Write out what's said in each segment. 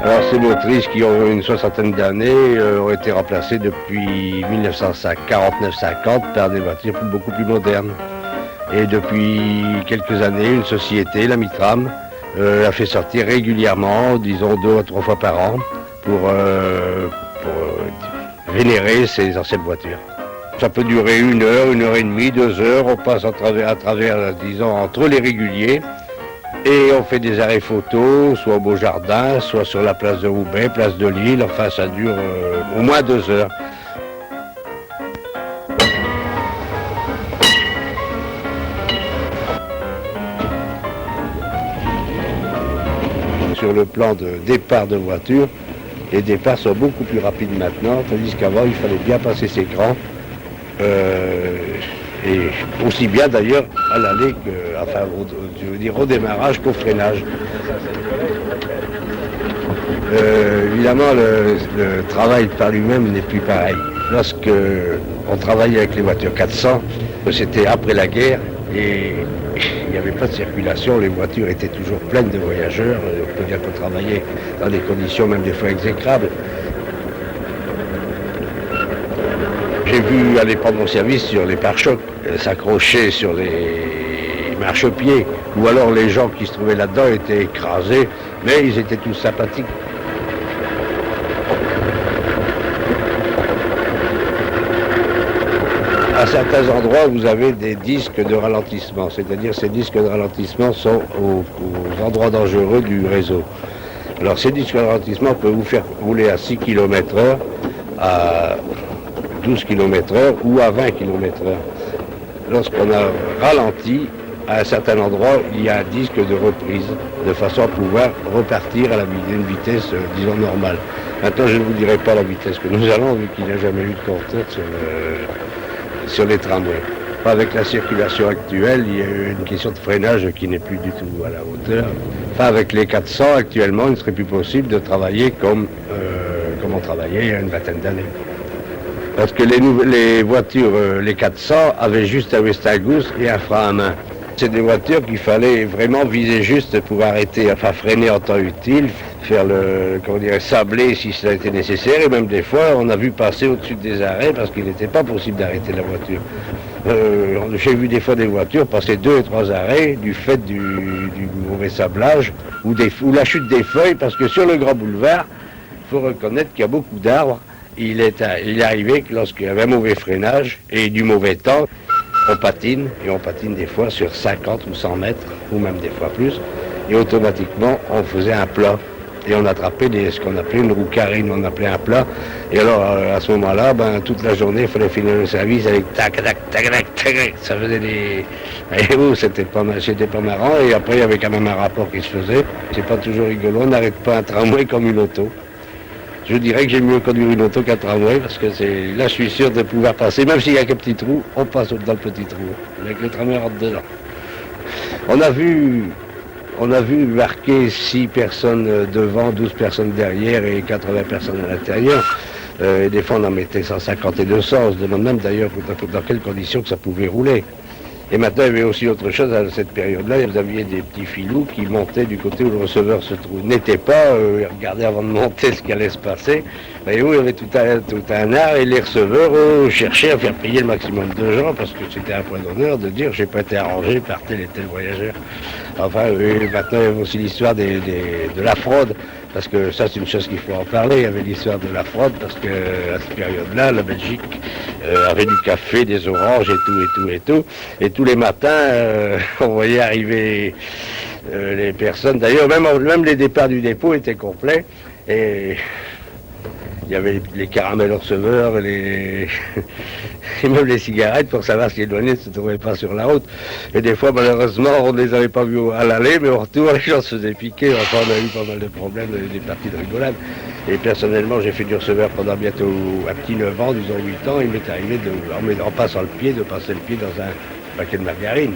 Alors ces motrices qui ont une soixantaine d'années ont été remplacées depuis 1949-50 par des voitures beaucoup plus modernes. Et depuis quelques années, une société, la Mitram, a fait sortir régulièrement, disons 2 à 3 fois par an, pour vénérer ces anciennes voitures. Ça peut durer 1 heure, 1 heure et demie, 2 heures, on passe à travers, disons, entre les réguliers, et on fait des arrêts photos, soit au Beau Jardin, soit sur la place de Roubaix, place de Lille, enfin ça dure au moins 2 heures. Sur le plan de départ de voiture, les départs sont beaucoup plus rapides maintenant, tandis qu'avant il fallait bien passer ses crans, et aussi bien d'ailleurs à l'aller que, enfin, je veux dire au démarrage qu'au freinage. Évidemment, le travail par lui-même n'est plus pareil. Lorsque on travaillait avec les voitures 400, c'était après la guerre et il n'y avait pas de circulation, les voitures étaient toujours pleines de voyageurs. On peut dire qu'on travaillait dans des conditions même des fois exécrables. J'ai vu aller prendre mon service sur les pare-chocs, s'accrocher sur les marchepieds, ou alors les gens qui se trouvaient là-dedans étaient écrasés, mais ils étaient tous sympathiques. À certains endroits, vous avez des disques de ralentissement, c'est-à-dire ces disques de ralentissement sont aux endroits dangereux du réseau. Alors ces disques de ralentissement peuvent vous faire rouler à 6 km/h, à 12 km/h ou à 20 km/h. Lorsqu'on a ralenti, à un certain endroit, il y a un disque de reprise, de façon à pouvoir repartir à une vitesse, disons, normale. Maintenant, je ne vous dirai pas la vitesse que nous allons, vu qu'il n'y a jamais eu de compteur sur les tramways. Avec la circulation actuelle, il y a une question de freinage qui n'est plus du tout à la hauteur. Enfin, avec les 400, actuellement, il ne serait plus possible de travailler comme on travaillait il y a une vingtaine d'années. Parce que les voitures, les 400, avaient juste un Westagous et un frein à main. C'est des voitures qu'il fallait vraiment viser juste pour arrêter, enfin freiner en temps utile, faire sabler si cela était nécessaire. Et même des fois, on a vu passer au-dessus des arrêts parce qu'il n'était pas possible d'arrêter la voiture. J'ai vu des fois des voitures passer 2 et 3 arrêts du fait du mauvais sablage ou la chute des feuilles, parce que sur le grand boulevard, il faut reconnaître qu'il y a beaucoup d'arbres. Il est arrivé que lorsqu'il y avait un mauvais freinage et du mauvais temps, on patine, et on patine des fois sur 50 ou 100 mètres, ou même des fois plus, et automatiquement on faisait un plat, et on attrapait ce qu'on appelait une roue carine, on appelait un plat, et alors à ce moment-là, toute la journée il fallait finir le service avec tac, tac, tac, tac, tac, ça faisait des... Et c'était pas marrant, et après il y avait quand même un rapport qui se faisait, c'est pas toujours rigolo, on n'arrête pas un tramway comme une auto. Je dirais que j'ai mieux conduire une auto qu'un tramway, parce que là je suis sûr de pouvoir passer, même s'il y a qu'un petit trou, on passe dans le petit trou, avec le tramway rentre dedans. On a vu marquer 6 personnes devant, 12 personnes derrière et 80 personnes à l'intérieur. Et des fois on en mettait 150 et 200, on se demande même d'ailleurs dans quelles conditions que ça pouvait rouler. Et maintenant, il y avait aussi autre chose à cette période-là. Vous aviez des petits filous qui montaient du côté où le receveur se trouvait. N'était pas, regardaient avant de monter ce qui allait se passer. Voyez-vous, il y avait tout un art et les receveurs cherchaient à faire payer le maximum de gens parce que c'était un point d'honneur de dire j'ai pas été arrangé par tel et tel voyageur. Enfin, maintenant, il y avait aussi l'histoire de la fraude. Parce que ça, c'est une chose qu'il faut en parler. Il y avait l'histoire de la fraude, parce que à cette période-là, la Belgique avait du café, des oranges et tout. Et tous les matins, on voyait arriver les personnes. D'ailleurs, même les départs du dépôt étaient complets. Et il y avait les caramels receveurs, et même les cigarettes pour savoir si les douaniers ne se trouvaient pas sur la route. Et des fois, malheureusement, on ne les avait pas vus à l'aller, mais au retour, les gens se faisaient piquer. Enfin, on a eu pas mal de problèmes, des parties de rigolade. Et personnellement, j'ai fait du receveur pendant bientôt un petit 9 ans, disons 8 ans. Il m'est arrivé, en passant le pied, de passer le pied dans un paquet de margarine.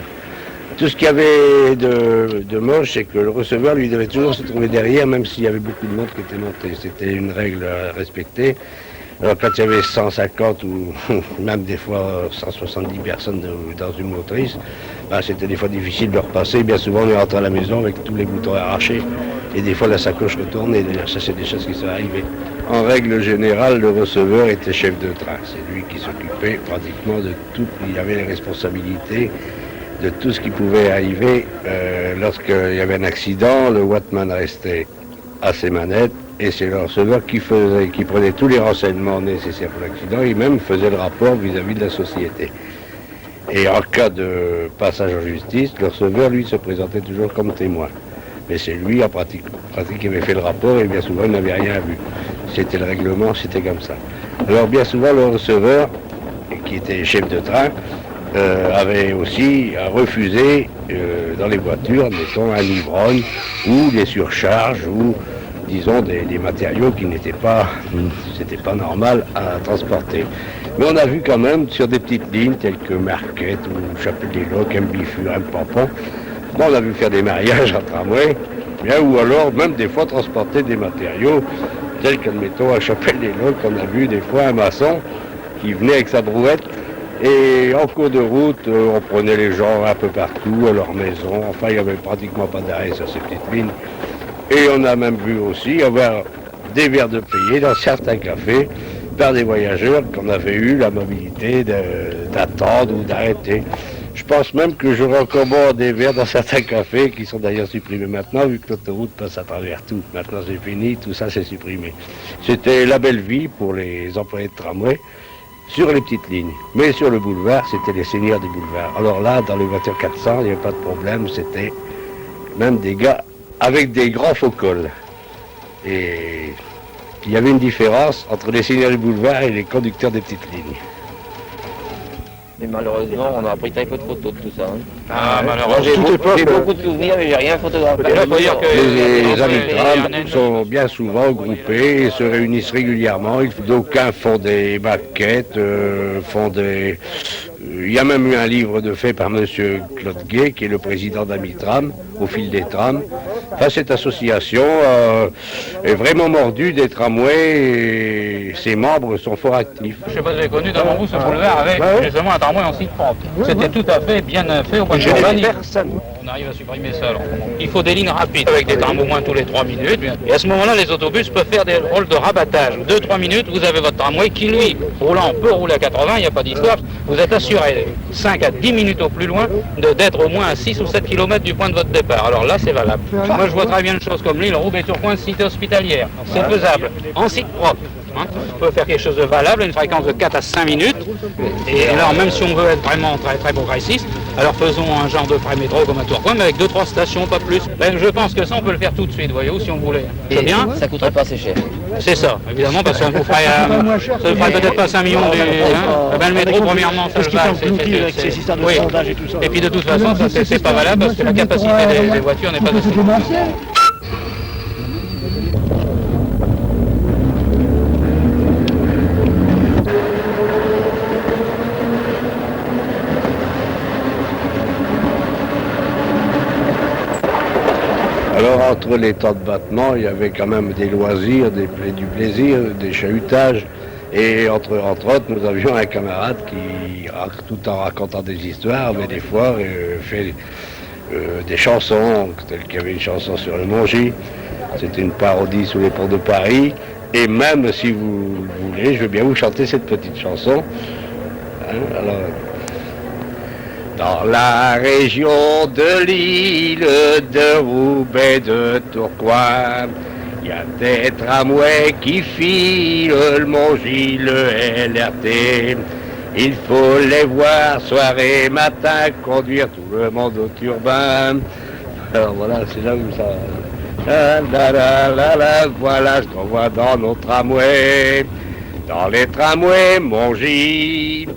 Tout ce qu'il y avait de moche, c'est que le receveur, lui, devait toujours se trouver derrière, même s'il y avait beaucoup de monde qui était monté. C'était une règle à respecter. Alors quand il y avait 150 ou même des fois 170 personnes dans une motrice, ben, c'était des fois difficile de repasser. Bien souvent on est rentré à la maison avec tous les boutons arrachés et des fois la sacoche retournée. D'ailleurs ça c'est des choses qui sont arrivées. En règle générale, le receveur était chef de train. C'est lui qui s'occupait pratiquement de tout. Il avait les responsabilités de tout ce qui pouvait arriver. Lorsqu'il y avait un accident, le Wattman restait à ses manettes et c'est le receveur qui prenait tous les renseignements nécessaires pour l'accident et même faisait le rapport vis-à-vis de la société. Et en cas de passage en justice, le receveur, lui, se présentait toujours comme témoin. Mais c'est lui, en pratique, qui avait fait le rapport et bien souvent, il n'avait rien vu. C'était le règlement, c'était comme ça. Alors bien souvent, le receveur, qui était chef de train, avait aussi refusé dans les voitures, mettons, un ivrogne ou des surcharges ou, disons, des matériaux qui n'étaient pas, c'était pas normal à transporter. Mais on a vu quand même sur des petites lignes telles que Marquette ou Chapelle-des-Locs, Mbifur, Mpampon, on a vu faire des mariages en tramway, bien, ou alors même des fois transporter des matériaux tels qu'admettons à Chapelle-des-Locs, on a vu des fois un maçon qui venait avec sa brouette. Et en cours de route, on prenait les gens un peu partout, à leur maison. Enfin, il n'y avait pratiquement pas d'arrêt sur ces petites lignes. Et on a même vu aussi avoir des verres de payer dans certains cafés par des voyageurs qu'on avait eu la mobilité d'attendre ou d'arrêter. Je pense même que j'aurais encore boire des verres dans certains cafés qui sont d'ailleurs supprimés maintenant, vu que l'autoroute passe à travers tout. Maintenant, c'est fini, tout ça, c'est supprimé. C'était la belle vie pour les employés de tramway. Sur les petites lignes. Mais sur le boulevard, c'était les seigneurs des boulevards. Alors là, dans les voitures 400, il n'y avait pas de problème. C'était même des gars avec des grands faux cols. Et il y avait une différence entre les seigneurs des boulevards et les conducteurs des petites lignes. Mais malheureusement, on a pris très peu de photos de tout ça. Hein. Ah, malheureusement. J'ai beaucoup de souvenirs, mais j'ai rien photographié. Les amis de tram sont bien souvent groupés et se réunissent régulièrement. D'aucuns font des maquettes, il y a même eu un livre de fait par M. Claude Gay, qui est le président d'Amitram, au fil des trams. Enfin, cette association est vraiment mordue des tramways et ses membres sont fort actifs. Je ne sais pas si vous avez connu dans mon bout ce boulevard avec justement un tramway en site propre. C'était tout à fait bien fait au point de vue urbanisme. On arrive à supprimer ça. Alors, il faut des lignes rapides avec des trams au moins tous les 3 minutes. Et à ce moment-là, les autobus peuvent faire des rôles de rabattage. 2-3 minutes, vous avez votre tramway qui, lui, roulant, peut rouler à 80, il n'y a pas d'histoire. Vous êtes assuré 5 à 10 minutes au plus loin d'être au moins à 6 ou 7 km du point de votre départ. Alors là, c'est valable. Moi, je vois très bien une chose comme l'île Roubaix-Tourcoing, cité hospitalière. C'est faisable, en site propre. Hein. On peut faire quelque chose de valable, une fréquence de 4 à 5 minutes. Et alors, même si on veut être vraiment très, très progressiste, alors faisons un genre de pré-métro comme à Tourcoing, mais avec 2-3 stations, pas plus. Ben, je pense que ça, on peut le faire tout de suite, voyez-vous, si on voulait. C'est bien. Ça coûterait pas assez cher. C'est ça, évidemment, parce que ça ne ferait peut-être pas 5 millions du... Ben, le métro, premièrement, ça va. Oui. Et puis de toute façon, ça c'est pas valable parce que la capacité des voitures n'est pas assez. Alors entre les temps de battement, il y avait quand même des loisirs, du plaisir, des chahutages. Et entre autres, nous avions un camarade qui, tout en racontant des histoires, avait des fois fait des chansons, telles qu'il y avait une chanson sur le Mongy. C'était une parodie sous les ponts de Paris. Et même si vous voulez, je vais bien vous chanter cette petite chanson. Hein, alors, dans la région de l'île de Roubaix de Tourcoing, il y a des tramways qui filent le Mongy, le LRT. Il faut les voir soir et matin conduire tout le monde au turbin. Alors voilà, c'est là où ça... Voilà ce qu'on voit dans nos tramways. Dans les tramways Mongy,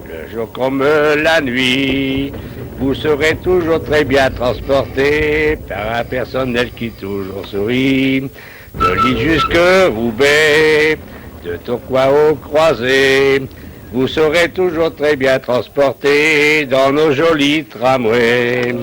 le jour comme la nuit, vous serez toujours très bien transporté par un personnel qui toujours sourit. De Lille jusque Roubaix, de Tourcoing aux Croisés, vous serez toujours très bien transporté dans nos jolis tramways.